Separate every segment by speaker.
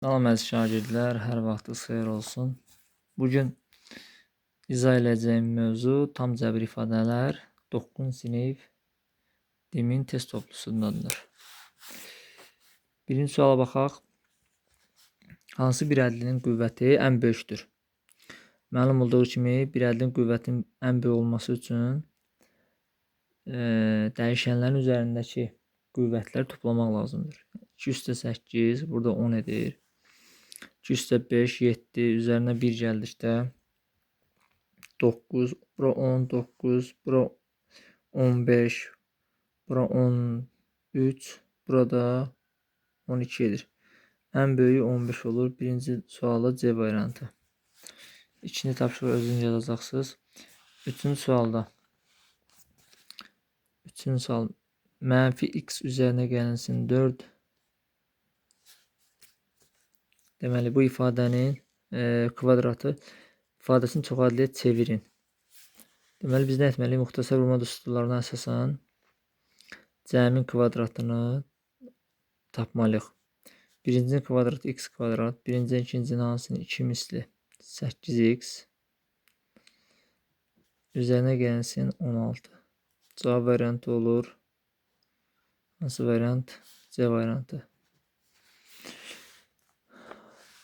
Speaker 1: Salam əziz şagirdlər, hər vaxtınız xeyir olsun. Bugün izah edəcəyim mövzu tam cəbr ifadələr 9-cu sinif dimin test toplusundandır. Birinci suala baxaq. Hansı bir ədlinin qüvvəti ən böyükdür? Məlum olduğu kimi bir ədlin qüvvətinin ən böyük olması üçün dəyişənlərin üzərindəki qüvvətləri toplamaq lazımdır. 2 üstə 8 burada 10 edir. 2 üstə 5, 7, üzərinə 1 gəldikdə 9, bura 10, 9, bura 15, bura 13, burada 12 edir. Ən böyüyü 15 olur. Birinci suala C variantı. İkinci tapşırığı özünüz yazacaqsınız. Üçüncü sualda mənfi x üzərinə gəlinsin 4. Deməli, bu ifadənin kvadratı ifadəsini çoxadlıya çevirin. Deməli, biz nə etməliyik? Müxtəsər vurma düsturlarına əsasən cəmin kvadratını tapmalıyıq. Birincinin kvadratı x kvadrat, birincinin ikincinin hansının 2 misli 8x üzərinə gəlinsin 16. Cavab variantı olur. Hansı variant? C variantı.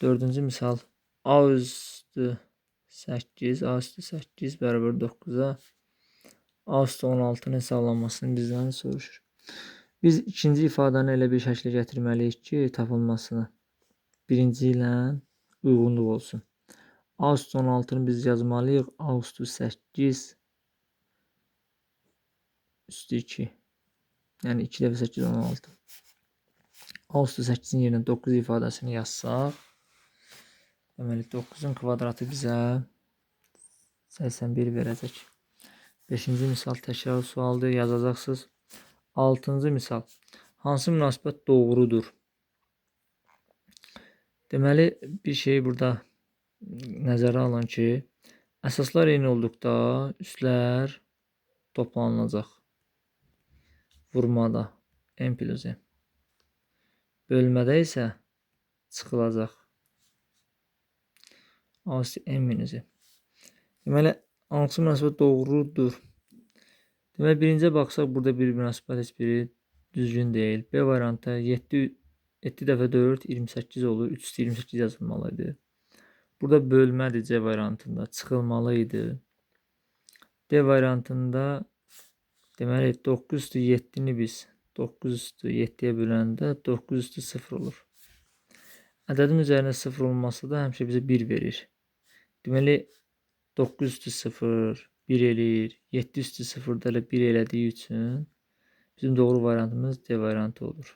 Speaker 1: Dördüncü misal. A üstü 8, A üstü 8 bərabər 9-a A üstü 16-nın hesablanmasını bizdən soruşur. Biz ikinci ifadəni elə bir şəklə gətirməliyik ki, tapılmasını birinci ilə uyğunluq olsun. A üstü 16-nı biz yazmalıyıq. A üstü 8 üstü 2. Yəni 2 dəfə 8 16. A üstü 8-in yerinə 9 ifadəsini yazsaq, deməli 9-un kvadratı bizə 81 verəcək. 5-ci misal təkrar sualdır, yazacaqsınız. 6-cı misal. Hansı münasibət doğrudur? Deməli, bir şey burada nəzərə alın ki, əsaslar eyni olduqda üslər toplanılacaq. Vurmada n plus n. Bölmədə isə çıxılacaq. A üstü n minus n. Deməli, hansı münasibət doğrudur? Deməli, birincə baxsaq, burada bir münasibət heç biri düzgün deyil. B variantı 7 dəfə 4, 28 olur. 3 üstü 28 yazılmalıydı. Burada bölmədir C variantında. Çıxılmalıydı. D variantında deməli, 9 üstü 7-ni biz 9 üstü 7-yə böləndə 9 üstü 0 olur. Ədədin üzərinə 0 olması da həmişə bizə 1 verir. Deməli, 9 üstü 0, 1 eləyir. 7 üstü 0 da elə 1 elədiyi üçün bizim doğru variantımız D variantı olur.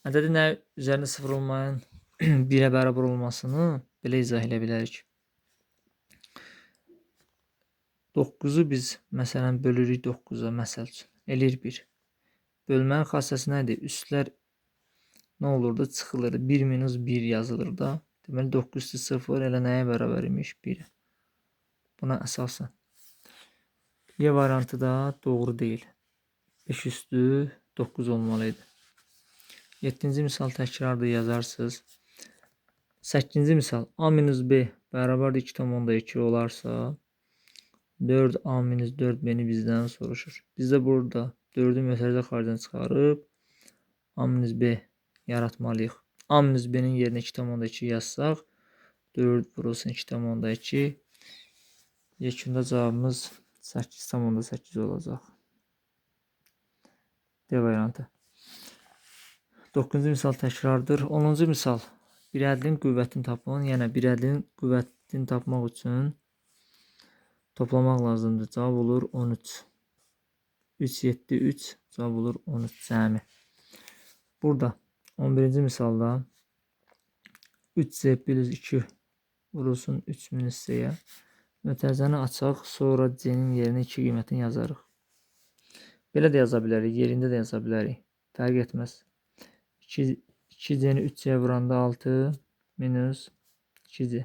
Speaker 1: Ədədin üzərində 0 olmayan 1-ə bərabər olmasını belə izah edə bilərik. 9-u biz məsələn bölürük 9-a məsəl üçün. Eləyir 1. Bölmənin xassəsi nədir? Üstlər nə olurdu? Çıxılırdı. 1 minus 1 yazılır da. Deməli 9 üstü 0 elə nəyə bərabər imiş? 1-ə. Buna əsasən. Y variantı da doğru deyil. 5 üstü 9 olmalıydı. 7-ci misal təkrardır, yazarsınız. 8-ci misal. A minus B bərabərdir 2,2 olarsa 4A minus 4B'ni bizdən soruşur. Biz də burada 4-ü məsələdə xaricdən çıxarıb A minus B yaratmalıyıq. A minus B-nin yerinə 2,2 yazsaq 4 vurulsun 2,2 yekunda cavabımız 8,8 olacaq. D variantı. 9-cu misal təkrardır. 10-cu misal. Bir ədlin qüvvətini tapın. Yəni, bir ədlin qüvvətini tapmaq üçün toplamaq lazımdır. Cavab olur 13. 3, 7, 3. Cavab olur 13 cəmi. Burada 11-ci misalda 3C plus 2 vurulsun 3 minus C-yə. Mötərizəni açaq, sonra C-nin yerinə 2 qiymətini yazarıq. Belə də yaza bilərik, yerində də yaza bilərik. Fərq etməz. 2C-ni 3C-yə vuranda 6 minus 2C.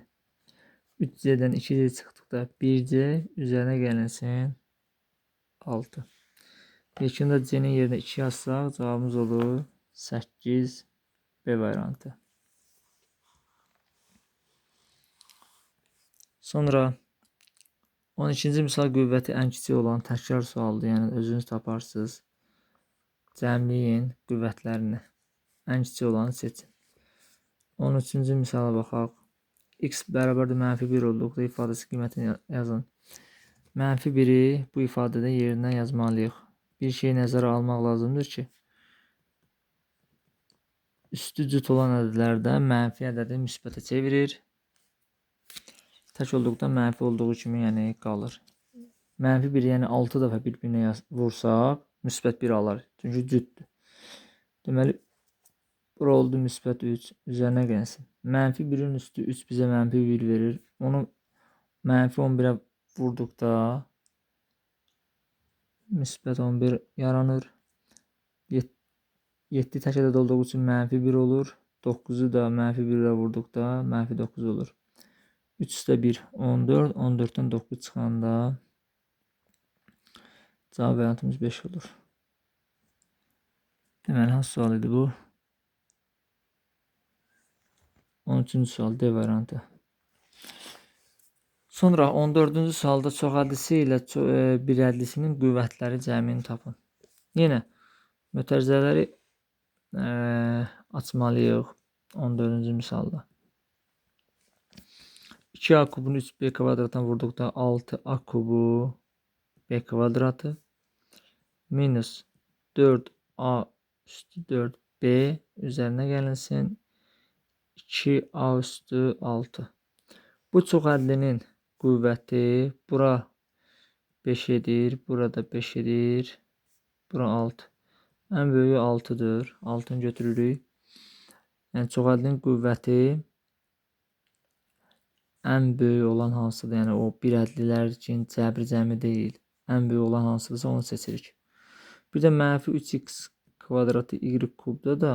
Speaker 1: 3C-dən 2C çıxdıqda 1C üzərinə gəlinsin 6. Yekunda C-nin yerinə 2 yazsaq, cavabımız olur 8 B variantı. Sonra 12-ci misal qüvvəti ən kiçik olan təkrar sualdır. Yəni özünüz taparsınız. Cəmləyin qüvvətlərini. Ən kiçik olanı seçin. 13-cü misala baxaq. X bərabərdir -1 olduqda ifadəsi qiymətini yazın. -1-i bu ifadədə yerinə yazmalıyıq. Bir şey nəzərə almaq lazımdır ki, üstü cüt olan ədədlərdə mənfi ədədi müsbətə çevirir. Tək olduqda mənfi olduğu kimi yəni qalır. -1 yəni 6 dəfə bir-birinə vursaq müsbət 1 alır. Çünki cütdür. Deməli bura oldu müsbət 3 üzərinə gəlsin. -1-in üstü 3 bizə -1 verir. Onu -11-ə vurduqda müsbət 11 yaranır. 7 tək ədəd olduğu üçün -1 olur. 9-u da -1-ə vurduqda -9 olur. 3 üstə 1 14. 14-dən 9 çıxanda cavab variantımız 5 olur. Deməli hansı sual idi bu? 13-cü sual D variantı. Sonra 14-cü sualda çoxədlisi ilə birədlisinin qüvvətləri cəmini tapın. Yenə mötərizələri açmalıyıq 14-cü misalda. 2a kubunu 3b kvadratına vurduqda 6a kubu b kvadratı minus 4a üstü 4b üzərinə gəlinsin 2a üstü 6. Bu çoxədlinin qüvvəti bura 5 edir, burada 5 edir, bura 6. Ən böyüyü 6-dır. 6-nı götürürük. Yəni çoxədlinin qüvvəti ən böyük olan hansıdır? Yəni o bir ədlilər üçün cəbri cəmi deyil. Ən böyük olan hansıdırsa onu seçirik. Bir də -3x kvadratı y kubda da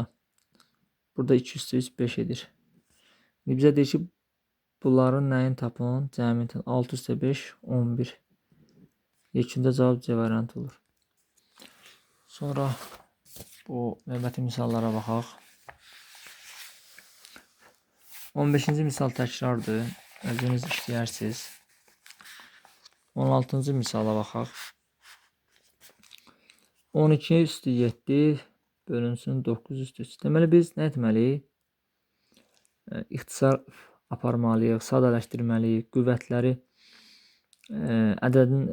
Speaker 1: burada 2 üstü 3 5 edir. Bizə deyir ki, bunların nəyin tapın? Cəmiyyətin 6 üstə 5 11. Yekunda cavab C variantı olur. Sonra bu növbəti misallara baxaq. 15-ci misal təkrardır. Özünüz işləyərsiniz. 16-cı misala baxaq. 12 üstü 7 bölünsün 9 üstü 3. Deməli biz nə etməliyik? İxtisar aparmalıyıq, sadələşdirməliyik, qüvvətləri, ədədin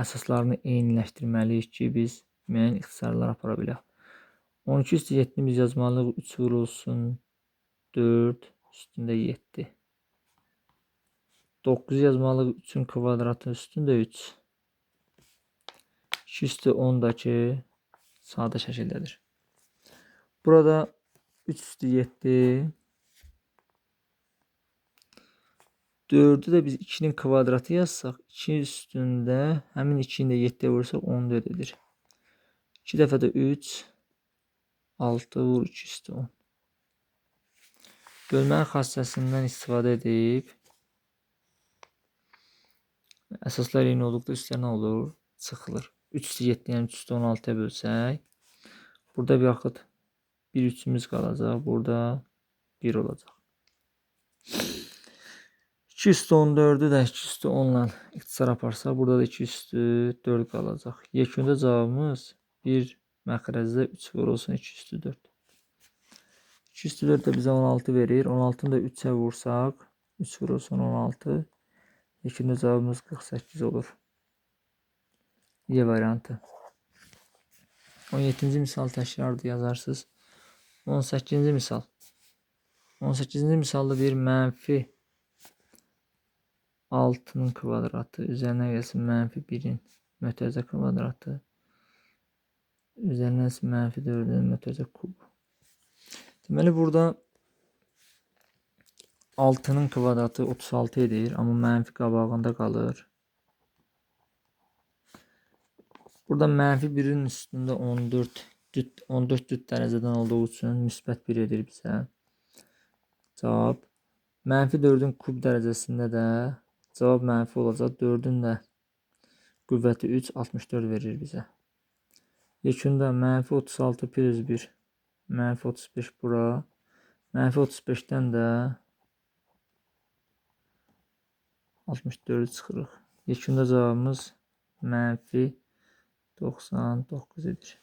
Speaker 1: əsaslarını eyniləşdirməliyik ki, biz müəyyən ixtisarlar apara bilək. 12 üstü 7-ni biz yazmalıyıq, 3 vurulsun 4 üstündə 7. 9 yazmalıyıq, 3-ün kvadratı üstündə 3. 2 üstü 10-dakı sadə şəkildədir. Burada 3 üstü 7. 4'ü də biz 2'nin kvadratı yazsaq, 2 üstündə həmin 2'ni də 7'yə vursaq 14 edir. 2 dəfə də 3, 6 vur 2 üstü 10. Bölmənin xassəsindən istifadə edib əsaslar eyni olduqda üstlər nə olur? Çıxılır. 3 üstü 7, yəni 3 üstü 16'ya bölsək, burada bir yaxud bir 3'ümüz qalacaq, burada 1 olacaq. 2 üstü 14'ü də 2 üstü 10 ilə ixtisar aparsaq, burada da 2 üstü 4 qalacaq. Yekunda cavabımız 1 məxrəcdə 3 vurulsun 2 üstü 4. 2 üstü 4 də bizə 16 verir. 16'nı da 3'ə vursaq, 3 vurulsun 16. Yekunda cavabımız 48 olur. Y variantı. 17-ci misal təkrardır, yazarsınız. 18-ci misal. 18-ci misalda bir mənfi 6'nın kvadratı üzerine gelsin -1'in mötərizə kvadratı üzerine gelsin -4'ün mötərizə kubu. Deməli burada 6'nın kvadratı 36 edir, amma mənfi qabağında qalır. Burada -1'in üstündə 14 cüt dərəcədən olduğu üçün müsbət 1 edir bizə. Cavab -4'ün kub dərəcəsində də cavab mənfi olacaq. 4'ün də qüvvəti 3, 64 verir bizə. Yekunda -36 plus 1, -35 bura. -35'dən də 64'ü çıxırıq. Yekunda cavabımız mənfi 99 edir.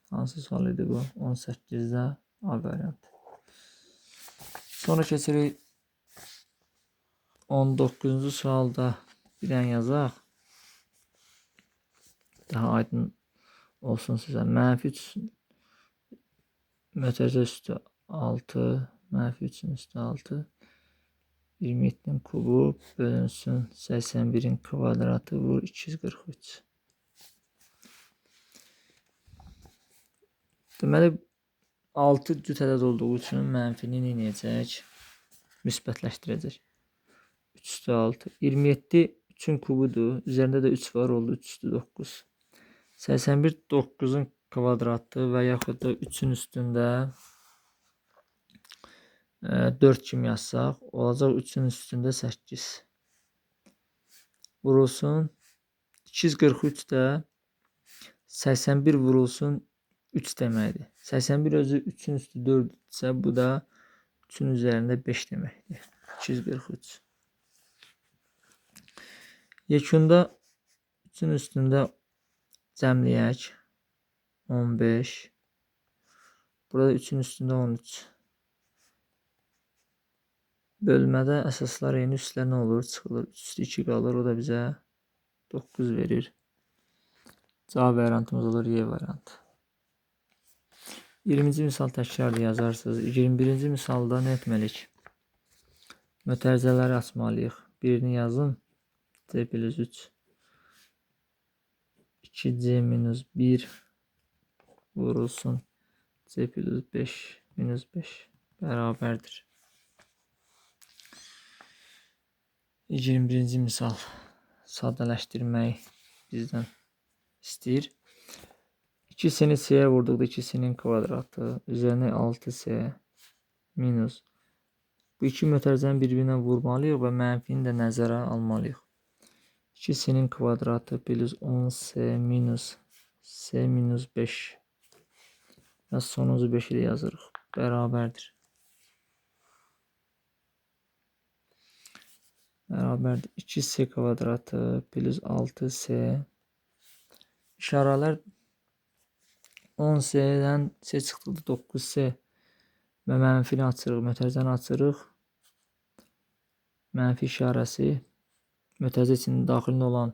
Speaker 1: Hansı sual idi bu? 18'də A variantı. Sonra keçirik 19-cu sualda bir dənə yazaq. Daha aydın olsun sizə. Mənfi 3 mötərizə üstü 6, mənfi 3-ün üstü 6, 27'nin kubu bölünsün 81'in kvadratı vur 243. Deməli 6 cüt ədəd olduğu üçün mənfini neyəcək? Müsbətləşdirəcək. 3 üstü 6. 27 3'ün kubudur. Üzərində də 3 var, oldu 3 üstü 9. 81 9'un kvadratı və yaxud da 3'ün üstündə 4 kimi yazsaq, olacaq 3'ün üstündə 8. Vurulsun 243 də 81 vurulsun 3 deməkdir. 81 özü 3'ün üstü 4 isə bu da 3'ün üzərində 5 deməkdir. 243. Yekunda 3'ün üstündə cəmləyək 15. Burada 3'ün üstündə 13. Bölmədə əsaslar eyni, üstlər nə olur? Çıxılır. 3 üstü 2 qalır. O da bizə 9 verir. Cavab variantımız olur Y variantı. 20-ci misal təkrarlı yazarsınız. 21-ci misalda nə etməliyik? Mötərizələri açmalıyıq. Birini yazın. C plus 3 2C minus 1 vurulsun C plus 5 minus 5 bərabərdir. 21-ci misal sadələşdirmək bizdən istəyir. 2'sini C'ye vurduqda 2'sinin kvadratı üzərinə 6C minus. Bu iki mötərizəni bir-birinə vurmalıyıq və mənfini də nəzərə almalıyıq. 2'sinin kvadratı plus 10C minus C minus 5 və sonuncu 5 ilə yazırıq. Bərabərdir. Bərabərdir. 2C kvadratı plus 6C işarələr 10C'dən C çıxdıqda 9C və mənfini açırıq, mötərizəni açırıq. Mənfi işarəsi mötərizə içində daxilində olan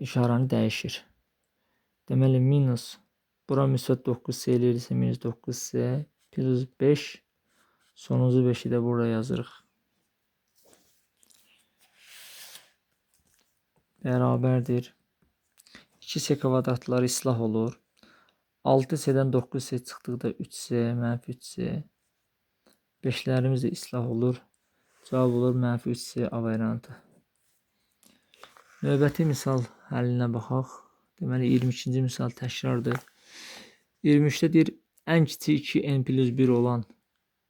Speaker 1: işarəni dəyişir. Deməli minus, bura müsbət 9C eləyirsə minus 9C plus 5, sonuncu 5'i də burada yazırıq. Bərabərdir. 2C kvadratları islah olur. 6C'dən 9C çıxdıqda 3C, mənfi 3C. 5'lərimiz də islah olur. Cavab olur mənfi 3C A variantı. Növbəti misal həllinə baxaq. Deməli 22-ci misal təkrardır. 23'də deyir, ən kiçik 2n plus 1 olan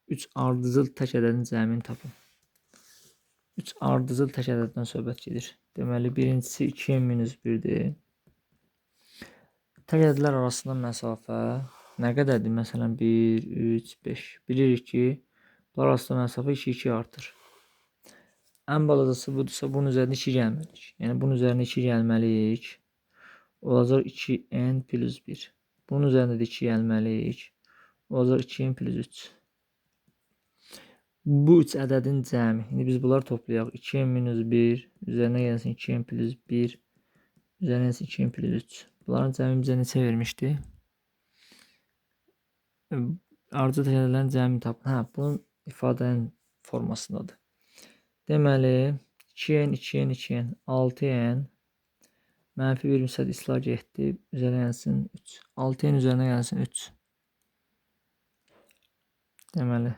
Speaker 1: 3 ardıcıl tək ədədin cəmini tapın. 3 ardıcıl tək ədəddən söhbət gedir. Deməli birincisi 2n minus 1'dir. Tək ədədlər arasında məsafə nə qədərdir? Məsələn 1, 3, 5. Bilirik ki, bunlar arasında məsafə 2 artır. Ən balacası budursa bunun üzərində 2 gəlməliyik. Yəni bunun üzərində 2 gəlməliyik. Olacaq 2n plus 1. Bunun üzərində də 2 gəlməliyik. Olacaq 2n plus 3. Bu 3 ədədin cəmi. İndi biz bunları toplayaq. 2n minus 1 üzərinə gəlsin 2n plus 1 üzərinə gəlsin 2n plus 3. Bunların cəmi bizə neçə vermişdi? Ardıcıl tək ədədlərin cəmini tapın. Bunun ifadənin formasındadır. Deməli 2n, 2n, 2n, 6n mənfi 1 müsbət islah getdi. Üzərinə gəlsin 3. 6n üzərinə gəlsin 3. Deməli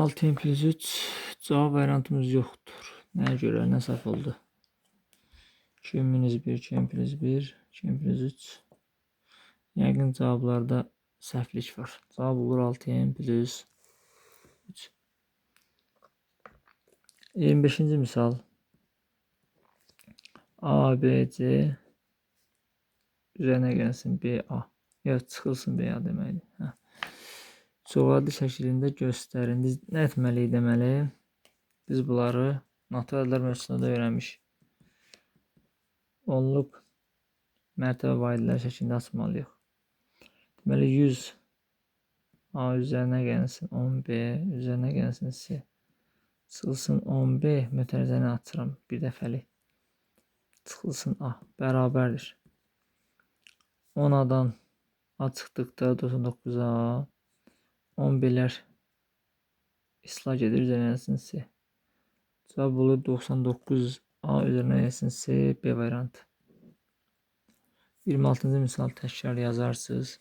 Speaker 1: 6n plus 3 cavab variantımız yoxdur. Nəyə görə? Nə səhv oldu? 2n minus 1, 2n plus 1, 2n plus 3. Yəqin cavablarda səhvlik var. Cavab olur 6n plus 3. 25-ci misal. A, B, C üzərinə gəlsin B, A. Yox, çıxılsın B, A deməkdir. Çox adi şəklində göstərin. Biz nə etməliyik deməli? Biz bunları natural ədədlər mövzusunda da öyrənmişik. Onluq mərtəbə vahidləri şəklində açmalıyıq. Deməli 100 A üzərinə gəlsin 10B üzərinə gəlsin C. Çıxılsın 10B mötərizəni açıram bir dəfəlik. Çıxılsın A bərabərdir. 10A'dan A çıxdıqda 99A 10B'lər islah gedir üzərinə gəlsin C. Cavab olur 99A üzərinə gəlsin C B variantı. 26-cı misal təkrar yazarsınız.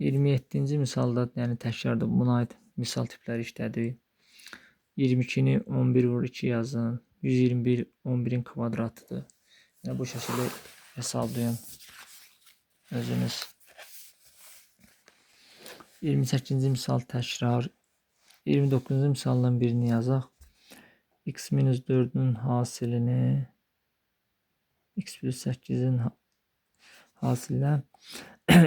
Speaker 1: 27-ci misalda, yəni təkrarda buna aid misal tipləri işlədik. 22-ni 11 vur 2 yazın. 121 11-in kvadratıdır. Yəni bu şəkildə hesablayın özünüz. 28-ci misal təkrar. 29-cu misaldan birini yazaq. X minus 4'ün hasilini X plus 8'in hasiline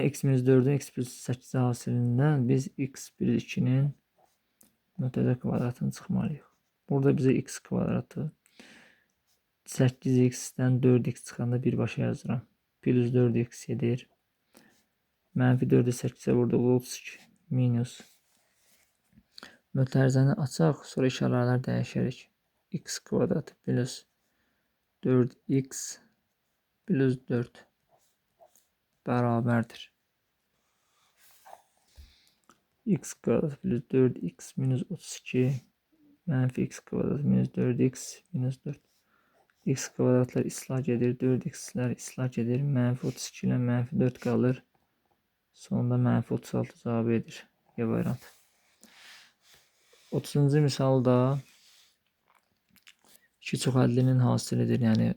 Speaker 1: X minus 4'ün X plus 8 hasilinden biz X plus 2'nin mütədə kvadratını çıxmalıyıq. Burada bizə X kvadratı 8X'dən 4X çıxanda birbaşa yazıram. Plus 4X edir. Mənfi 4'ü 8'e vurduq 32 minus. Mötərizəni açaq, sonra işarələr dəyişərik. X kvadratı plus 4X plus 4 bərabərdir. X kvadratı plus 4X minus 32 mənfi X kvadratı minus 4X minus 4. X kvadratlar islah gedir, 4X'lər islah gedir. Mənfi 32 ilə mənfi 4 qalır. Sonunda mənfi 36 cavab edir. Y variantı. 30-cu misalda 2 çoxəllinin hasilidir. Yəni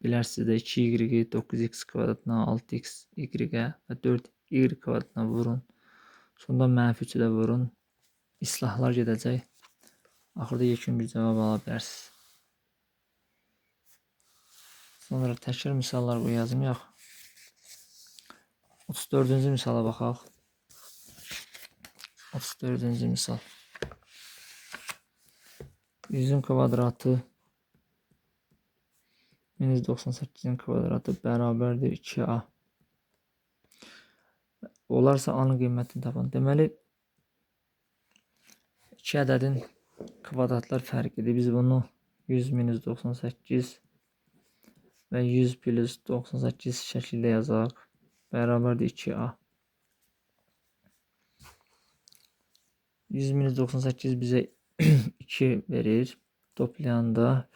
Speaker 1: bilərsiniz də 2y 9x kvadratına 6x y-ə və 4y kvadratına vurun. Sonunda mənfi 3'ü də vurun. İslahlar gedəcək. Axırda yekun bir cavab ala bilərsiniz. Sonra təkrar misallar bu yazmayaq. 34-cü misala baxaq. 34-cü misal. 100'ün kvadratı minus 98'in kvadratı bərabərdir 2A. Olarsa A'nın qiymətini tapın. Deməli 2 ədədin kvadratlar fərqidir. Biz bunu 100 minus 98 və 100 plus 98 şəklində yazaq. Bərabərdir 2A. 100 minus 98 bizə 2 verir. Toplayanda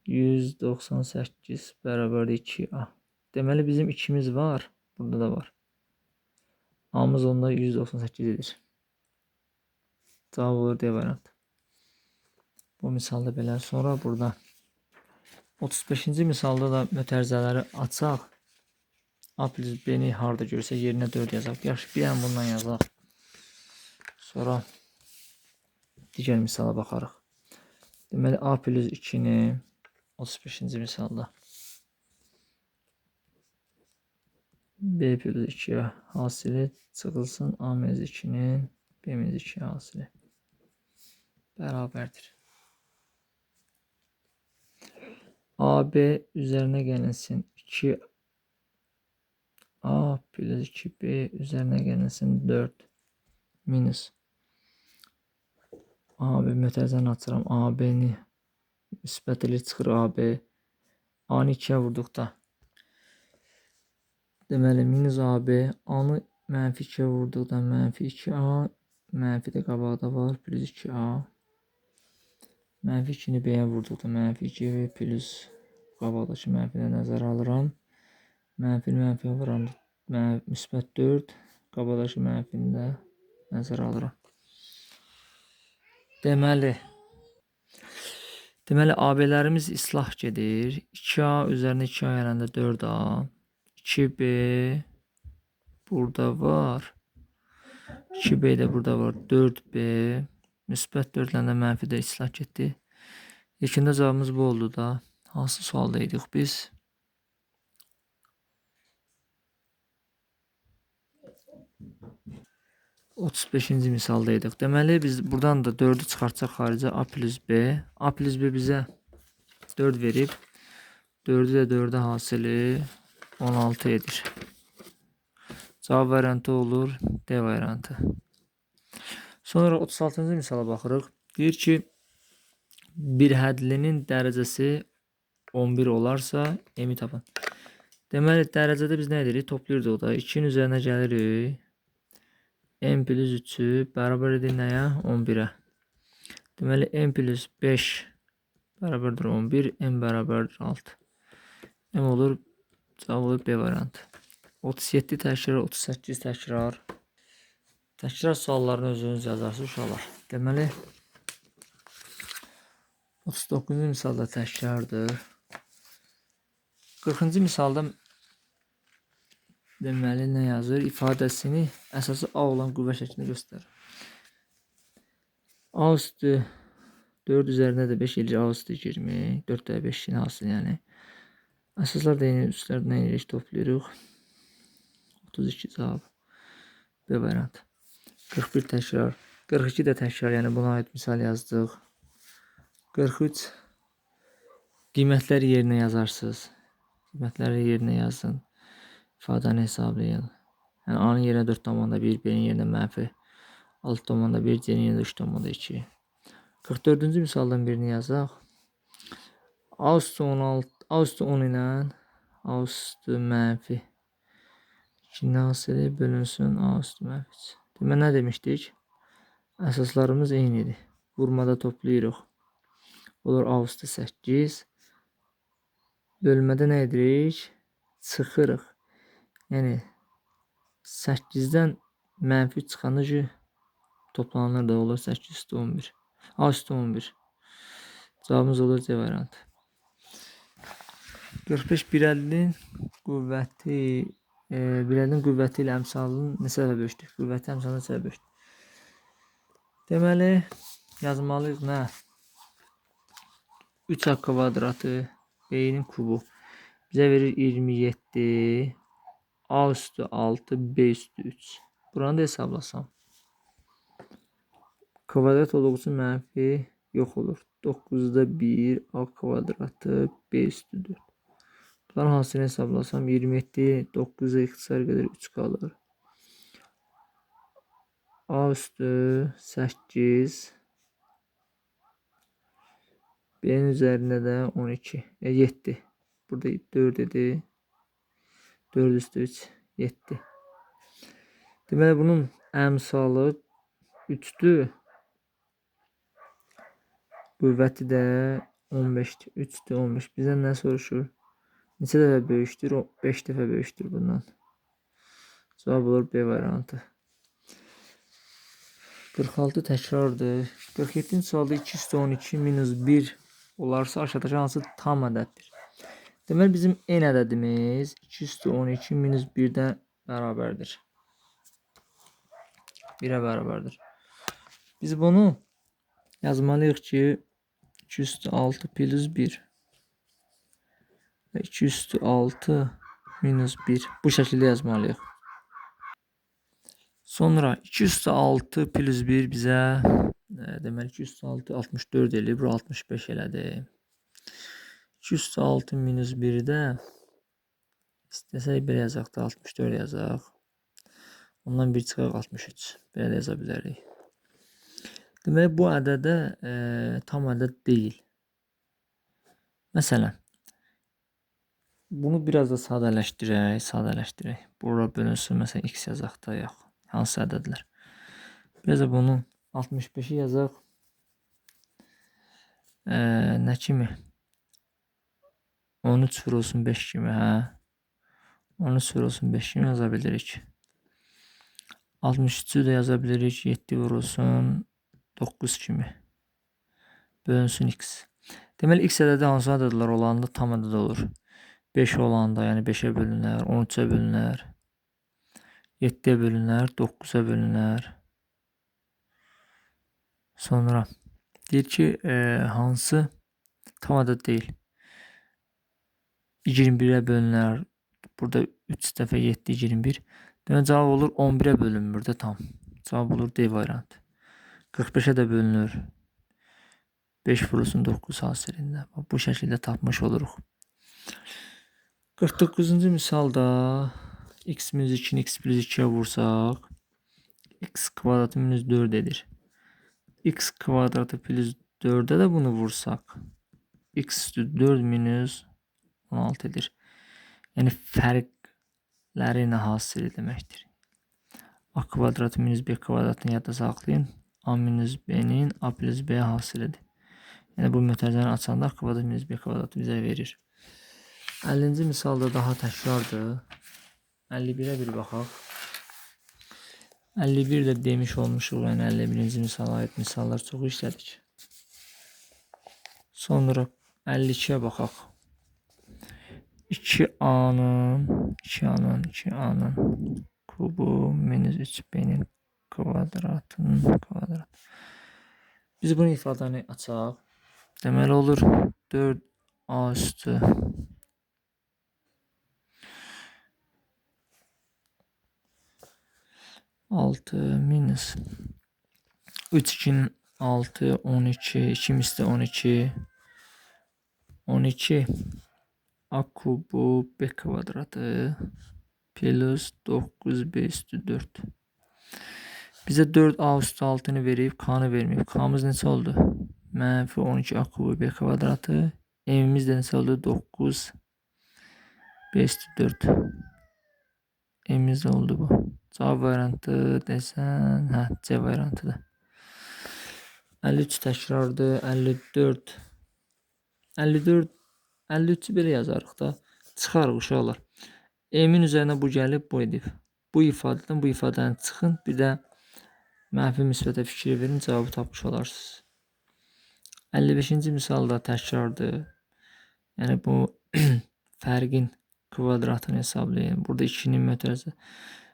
Speaker 1: 198 bərabərdir 2A. Deməli bizim 2'miz var. Burada da var. A'mız onda 198 edir. Cavab olur D variantı. Bu misalda belə. Sonra burada 35-ci misalda da mötərizələri açaq. A plus B-ni harda görsə yerinə 4 yazaq. Yaxşı, bir ən bundan yazaq. Sonra digər misala baxarıq. Deməli A plus 2-ni 35-ci misalda B plus 2 hasili çıxılsın A minus 2'nin B minus 2 hasili bərabərdir. AB üzərinə gəlinsin 2A plus 2B üzərinə gəlinsin 4 minus AB mötərizəni açıram. AB-ni müsbət ilə çıxır AB. A-nı 2'yə vurduqda deməli minus AB. A-nı mənfi 2'yə vurduqda mənfi 2A. Mənfi də qabaqda var. Plus 2A. Mənfi 2'ni B-yə vurduqda mənfi 2 plus qabaqdakı mənfilə nəzərə alıram. Mənfi mənfiyə vuran müsbət 4. Qabaqdakı mənfini də nəzərə alıram. Deməli AB-lərimiz islah gedir. 2A üzərinə 2A gələndə 4A. 2B burada var. 2B də burada var. 4B. Müsbət 4 ilə də mənfi də islah getdi. Yekunda cavabımız bu oldu da. Hansı sualda idik biz? 35-ci misaldaydıq. Deməli biz buradan da 4-ü çıxartsaq xaricə a plus b. A plus b bizə 4 verib. 4-ü də 4-ə hasili 16 edir. Cavab variantı olur D variantı. Sonra 36-cı misala baxırıq. Deyir ki, bir hədlinin dərəcəsi 11 olarsa m-i tapın. Deməli dərəcədə biz nə edirik? Toplayırdıq o da. 2-nin üzərinə gəlirik. M plus 3'ü bərabər edir nəyə? 11'ə. Deməli m plus 5 bərabərdir 11, m bərabərdir 6. M olur, cavab olur B variantı. 37 təkrar, 38 təkrar. Təkrar suallarını özünüz yazarsınız uşaqlar. Deməli 39-cu misalda təkrardır. 40-cı misalda deməli nə yazır? İfadəsini əsası A olan qüvvə şəklində göstərir. A üstü 4 üzərində də 5 eləyir. A üstü 20. 4 də 5'in hasıl yəni. Əsaslar da yeni üstlərdən eləyirik, toplayırıq. 32 cavab. B variantı. 41 təkrar. 42 də təkrar, yəni buna aid misal yazdıq. 43 qiymətləri yerinə yazarsınız. Qiymətləri yerinə yazın. İfadəni hesablayın. Yəni A-nın yerinə 4,1, B-nin yerinə mənfi 6,1, C-nin yerinə 3,2. 44-cü misaldan birini yazaq. A üstü 16, A üstü 10 ilə A üstü mənfi 2 hasili bölünsün A üstü mənfi 3. Demək nə demişdik? Əsaslarımız eynidir. Vurmada toplayırıq. Olur A üstü 8. Bölmədə nə edirik? Çıxırıq. Yəni 8-dən mənfi çıxanı ki toplananlar da olur 8 üstü 11. A üstü 11. Cavabımız olur C variantı. 45 150'nin qüvvəti ilə əmsalının neçə dəfə bölüşdük? Qüvvəti əmsalını neçə dəfə bölüşdük? Deməli yazmalıyıq nə? 3a kvadratı b-nin kubu bizə verir 27. A üstü 6, B üstü 3. Buranı da hesablasam. Kvadrat olduğu için mənfi yox olur. 9'da 1 A kvadratı B üstü 4. Bunların hasilini hesablasam 27 9'a ixtisar qədər 3 qalır. A üstü 8. B'nin üzerinde de 12. 7. Burada 4 idi. 4 üstü 3. 7. Deməli bunun əmsalı 3'dür. Qüvvəti də 15'dir. 3'dür 15. Bizdən nə soruşur? Neçə dəfə böyükdür? 5 dəfə böyükdür bundan. Cavab olur B variantı. 46 təkrardır. 47-ci sualda 2 üstü 12 minus 1 olarsa aşağıdakı hansı tam ədəddir? Deməli bizim n ədədimiz 2 üstü 12 minus 1-də bərabərdir. 1'ə bərabərdir. Biz bunu yazmalıyıq ki 2 üstü 6 plus 1 ve 2 üstü 6 minus 1 bu şəkildə yazmalıyıq. Sonra 2 üstü 6 plus 1 bizə deməli 2 üstü 6 64 eləyir. Bura 65 elədi. 2 üstü 6 minus 1'də istəsək belə yazaq da 64 yazaq. Ondan 1 çıxaq 63. Belə də yaza bilərik. Deməli bu ədədə tam ədəd deyil. Məsələn bunu biraz da sadələşdirək. Bura bölünsün, məsələn x yazaq da yox. Hansı ədədlər? Biraz da bunu 65'i yazaq. Nə kimi? 13 vurulsun 5 kimi, hə? 13 vurulsun 5 kimi yaza bilirik. 63'ü də yaza bilirik. 7 vurulsun 9 kimi. Bölünsün x. Deməli x ədədi hansı ədədlər olanda tam ədəd olur? 5 olanda, yəni 5'ə bölünər, 13'ə bölünər, 7'ə bölünər, 9'a bölünər. Sonra deyir ki, hansı tam ədəd deyil? 21'ə bölünər. Burada 3 dəfə 7 21. Demək cavab olur 11-ə bölünmür də tam. Cavab olur D variantı. 45-ə də bölünür. 5 vurulsun 9 hasilində. Bu şəkildə tapmış oluruq. 49-cu misalda x minus 2-ni x plus 2-yə vursaq, x kvadratı minus 4 edir. X kvadratı plus 4'e de bunu vursak x üstü 4 minus 16 edir. Yani fərqləri nə hasili deməkdir. A kvadratı minus b kvadratını yadda saxlayın. A minus b'nin a plus b hasilidir. Yəni bu mütərizəni açanda a kvadrat minus b kvadratı bizə verir. 50-ci misalda daha təkrardır. 51'ə bir baxaq. 51 də demiş olmuşuq, yəni 51-ci misala aid misallar çox işlədik. Sonra 52'ə baxaq. 2a'nın kubu minus 3b'nin kvadratının kvadratı. Biz bunu ifadəni açaq. Deməli olur 4a üstü 6 minus 3 2'nin 6 12 2 misli 12 a kubu b kvadratı plus 9b üstü 4. Bize 4a üstü 6'nı verip k'nı vermeyip. K'mız neçə oldu? Mənfi 12 a kubu b kvadratı. M'imiz de neçə oldu? 9 b üstü 4. M'imiz de oldu bu. Cavab variantı desen, C variantıdır. 53 təkrardır. 53'ü belə yazarıq da. Çıxarıq uşaqlar. M'in üzərinə bu gəlib, bu edib. Bu ifadədən bu ifadəni çıxın. Bir də mənfi müsbətə fikir verin, cavabı tapmış olarsınız. 55-ci misalda təkrardır. Yəni bu fərqin kvadratını hesablayın. Burada 2'nin mötərizə.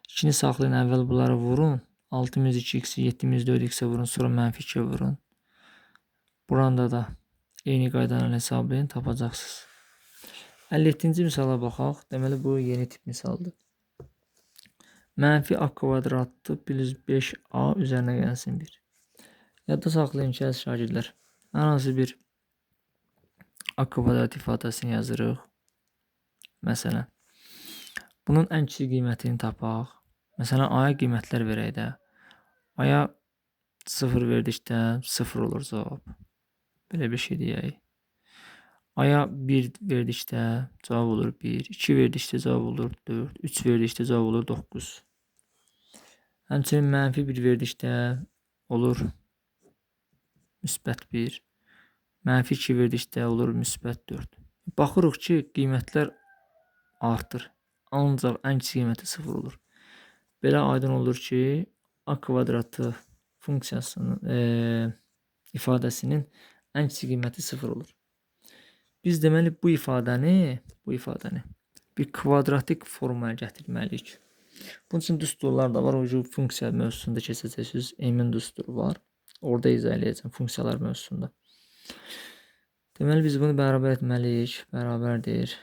Speaker 1: 2'ni saxlayın, əvvəl bunları vurun. 6-2x'i 7-4x'e vurun, sonra mənfi 2'ye vurun. Buranda da eyni qaydanı hesablayın, tapacaqsınız. 57-ci misala baxaq. Deməli bu yeni tip misaldır. Mənfi a kvadratı plus 5a üzərinə gəlsin 1. Yadda saxlayın ki, əziz şagirdlər, hər hansı bir a kvadrat ifadəsini yazırıq. Məsələn, bunun ən kiçik qiymətini tapaq. Məsələn, a'ya qiymətlər verək də. A'ya 0 verdikdə 0 olur cavab. Belə bir şey deyək. A'ya 1 verdikdə cavab olur 1. 2 verdikdə cavab olur 4. 3 verdikdə cavab olur 9. Həmçinin mənfi 1 verdikdə olur müsbət 1. Mənfi 2 verdikdə olur müsbət 4. Baxırıq ki, qiymətlər artır. Ancaq ən kiçik qiyməti 0 olur. Belə aydın olur ki, a kvadratı funksiyasının ifadəsinin ən kiçik qiyməti 0 olur. Biz deməli bu ifadəni bir kvadratik formaya gətirməliyik. Bunun üçün düsturlar da var. O funksiya mövzusunda keçəcəksiniz. M'in düsturu var. Orada izah edəcəm funksiyalar mövzusunda. Deməli biz bunu bərabər etməliyik. Bərabərdir.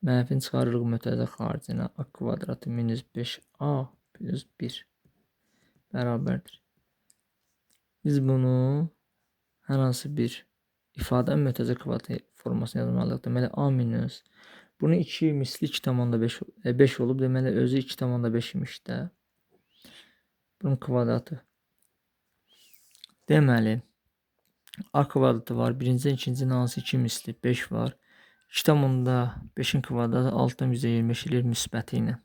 Speaker 1: Mənfini çıxarırıq mütərizə xaricinə. A kvadratı minus 5a plus 1 bərabərdir. Biz bunu hər hansı bir ifadə mütərizə kvadrat formasına yazmalıyıq. Deməli a minus. Bunu 2 misli 2,5 olub. Deməli özü 2,5 imiş də. Bunun kvadratı. Deməli a kvadratı var. Birinci, ikincinin hansı 2 misli 5 var. 2,5'in kvadratı 6,25 ilə müsbəti ilə.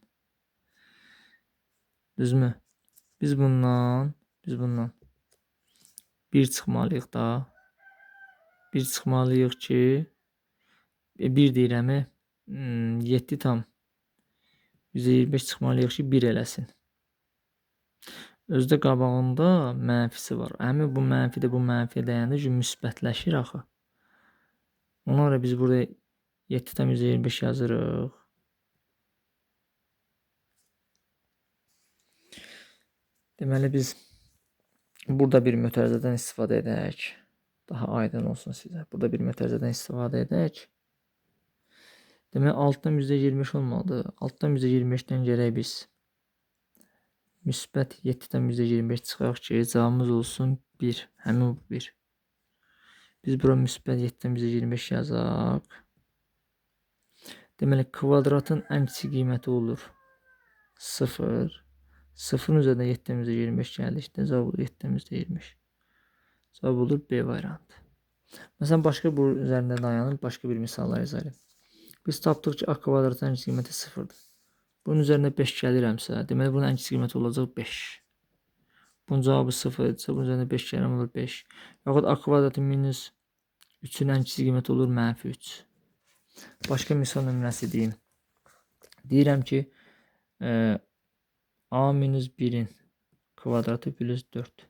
Speaker 1: Düzmü? Biz bundan 1 çıxmalıyıq da. 1 çıxmalıyıq ki 1 deyirəmi 7,25 çıxmalıyıq ki 1 eləsin. Özdə qabağında mənfisi var. Həmin bu mənfi də bu mənfiyə dəyəndə ki müsbətləşir axı. Ona görə biz burada 7,25 yazırıq. Deməli biz burada bir mütərizədən istifadə edək. Daha aydın olsun sizə. Burada bir mütərizədən istifadə edək. Demək altdan %25 olmalıdır. Altdan %25-dən gərək biz müsbət 7-dən %25 çıxaraq ki, cavabımız olsun 1. Həmin bu 1. Biz bura müsbət 7-dən %25 yazaq. Deməli, kvadratın ən kiçik qiyməti olur 0. 0-ın üzərinə 7-dən %25 gəldikdə cavab olur 7-dən %25. Cavab olur B variantı. Məsələn, başqa bu üzərində dayanıb başqa bir misallar yazarıq. Biz tapdıq ki, A kvadratın ən kiçik qiyməti 0-dır. Bunun üzərinə 5 gəlirəmsə, deməli bunun ən kiçik qiyməti olacaq 5. Bunun cavabı 0-dırsa, bunun üzərinə 5 gəlirəm olur 5. Yaxud A kvadratın minus 3-ün ən kiçik qiyməti olur -3. Başqa misal nümunəsi deyim. Deyirəm ki, A minus 1-in kvadratı plus 4.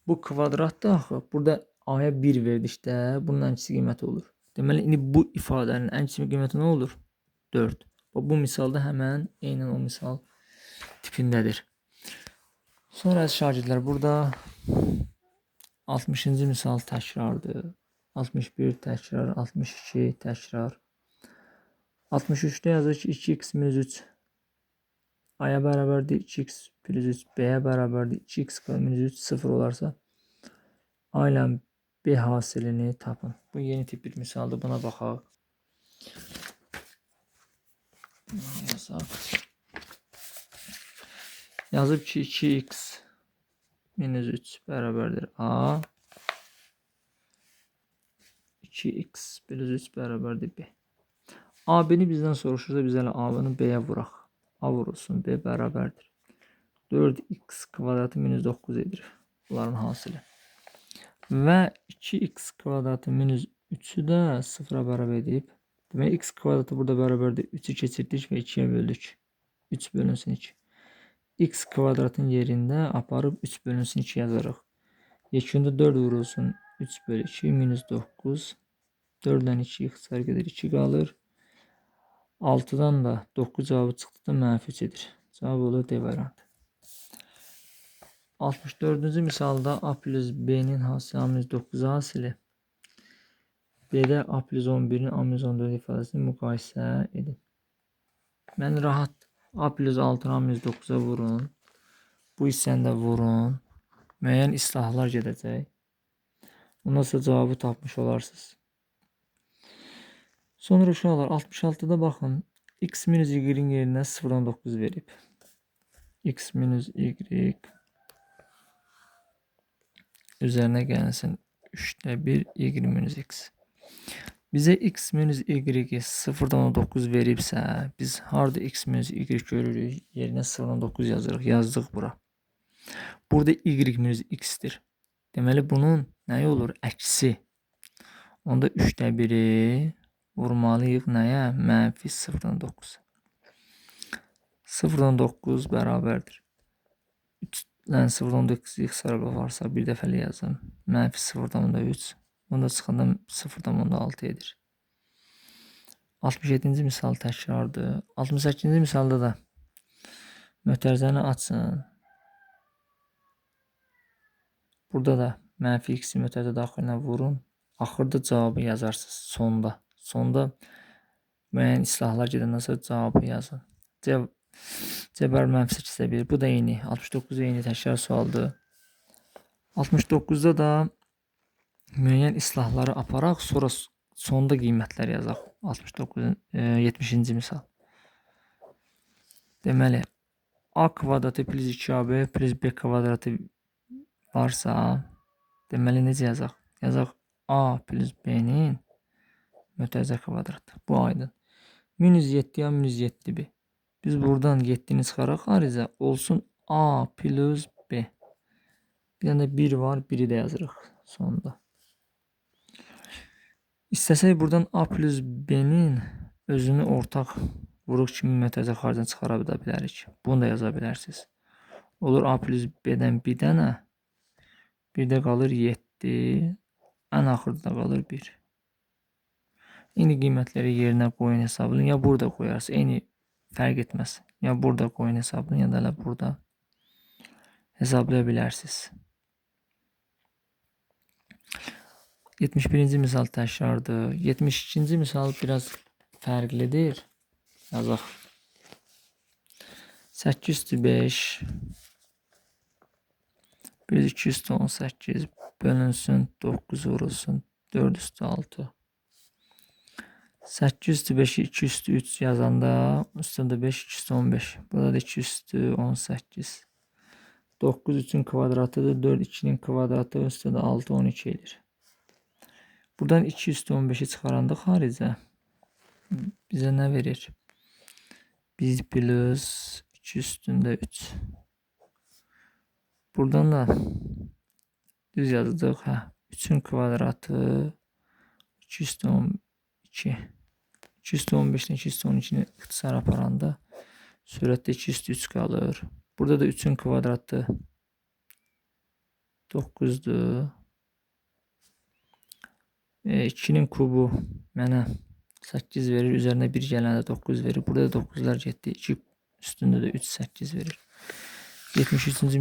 Speaker 1: Bu kvadratda axı, burada A-ya 1 verdikdə bunun ən kiçik qiyməti olur. Deməli, indi bu ifadənin ən kiçik qiyməti nə olur? 4. Bu misalda həmən eynən o misal tipindədir. Sonra şagirdlər, burada 60-cı misal təkrardır. 61 təkrar, 62 təkrar. 63-də yazır ki, 2x minus 3 A-ya bərabərdir, 2x plus 3 B-yə bərabərdir, 2x minus 3 0 olarsa A ilə B hasilini tapın. Bu yeni tip bir misaldır, buna baxaq. Yazıb ki, 2x minus 3 bərabərdir A. 2x plus 3 bərabərdir B. A-B-ni bizdən soruşursa, biz hələ A-B-ni B-yə vuraq. A vurulsun, B bərabərdir 4x kvadratı minus 9 edir. Bunların hasili. Və 2x kvadratı minus 3-ü də 0-a bərabər edib. Demək, x kvadratı burada bərabərdir 3-ü keçirdik və 2-yə böldük. 3 bölünsün 2. X kvadratın yerində aparıb 3 bölünsün 2 yazarıq. Yekunda 4 vurulsun 3 bölü 2 minus 9. 4-dən 2 ixtisar gedir 2 qalır. 6-dan da 9 cavabı çıxdı da -3 edir. Cavab olur D variantı. 64-cü misalda A plus B-nin hasili A minus 9 hasili. B-də A plus 11-in A minus 14 ifadəsini müqayisə edin. Mən rahat A plus 6-ın A minus 9-a vurun. Bu hissəni də vurun. Müəyyən islahlar gedəcək. Ondan sonra cavabı tapmış olarsınız. Sonra uşaqlar 66-da baxın. X minus y-in yerinə 0-dan 9 verib. X minus y üzərinə gəlsin 3-də 1 y minus x. Bizə x minus y 0-dan 9 veribsə, biz harada x minus y görürük? Yerinə 0-dan 9 yazırıq. Yazdıq bura. Burada y minus x-dir. Deməli, bunun nəyi olur? Əksi. Onda 3-də 1-i vurmalıyıq nəyə? -0-dan 9. 0-dan 9 bərabərdir. 3-dən 0-dan 9 ixtisarı varsa bir dəfəli yazın. -0-dan 3. Onda çıxanda 0-dan 6 edir. 67-ci misal təkrardır. 68-ci misalda da mötərizəni açın. Burada da -x mötərizə daxilinə vurun. Axırda cavabı yazarsınız sonda. Sonda müəyyən islahlar gedəndən sonra cavabı yazın. Cəbər -8-də 1. Bu da eyni. 69-da eyni təkrar sualdır. 69-da da müəyyən islahları aparaq, sonra sonda qiymətlər yazaq. 70-ci misal. Deməli, A kvadratı plus 2AB plus B kvadratı varsa, deməli necə yazaq? Yazaq A plus B-nin mötərizə kvadratı. Bu aydın. -7A minus 7B. Biz buradan 7-ni çıxaraq xaricə olsun A plus B. Bir dənə 1 var, 1-i də yazırıq sonunda. İstəsək buradan A plus B-nin özünü ortaq vuruq kimi mötərizə xaricə çıxara bilərik. Bunu da yaza bilərsiniz. Olur A plus B-dən bir dənə. Bir də qalır 7. Ən axırda qalır 1. Eyni qiymətləri yerinə qoyun hesablayın. Ya burada qoyarsınız. Eyni fərq etməz. Ya burada qoyun hesablayın, ya da elə burada hesablaya bilərsiniz. 71-ci misal təkrardır. 72-ci misal biraz fərqlidir. Yazaq. 8 üstü 5 bir 2 üstü 18 bölünsün 9 vurulsun 4 üstü 6. 8 üstü 5'i 2 üstü 3 yazanda üstündə 5 2 üstü 15. Burada da 2 üstü 18. 9 3'ün kvadratıdır. 4 2'nin kvadratı üstündə 6 12 edir. Buradan 2 üstü 15'i çıxaranda xaricə bizə nə verir? 1 plus 2 üstündə 3. Buradan da düz yazdıq. 3'ün kvadratı 2 üstü 12. 2 üstü 15'den 2 üstü 12'ni ixtisar aparanda sürətdə 2 üstü 3 qalır. Burada da 3'ün kvadratı 9'dur. 2'nin kubu mənə 8 verir. Üzerine 1 gələndə 9 verir. Burada da 9'lar getdi. 2 üstündə də 3 8 verir. 73-cü